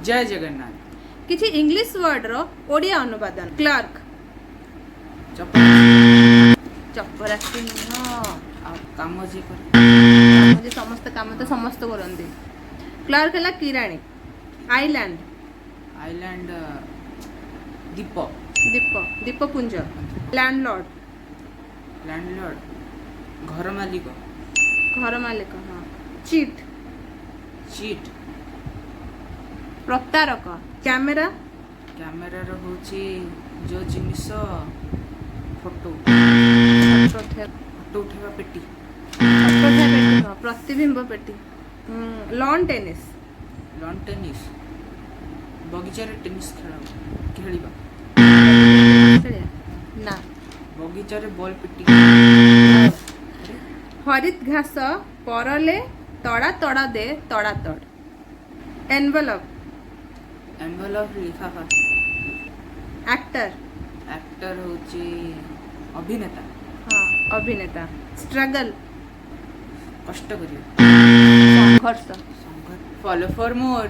जय जगन्नाथ। किसी English word रो Odia अनुवादन clerk चपरासी काम जे कर समस्त काम तो समस्त करती क्लर्क है किराणी आइलैंड आइलैंड दीप दीप दीपपुंज लैंडलॉर्ड लैंडलॉर्ड घर मालिक घर मालिक हाँ चीट चीट प्रतारक कैमेरा कैमेरा होची जो जिनिस फोटो फोटो उठेवा पेटी पेटी प्रतिबिंब पेटी लॉन टेनिस लॉन टेनिस बगीचार टेनिस खेलिबा ना बगीचार बॉल पिटी हरित घास परले तड़ा तड़ा दे तड़ा तड़ एनवेलप एनवेलप लिफाफा एक्टर एक्टर होची अभिनेता हाँ अभिनेता स्ट्रगल कष्ट करियो संघर्ष फॉलो फॉर मोर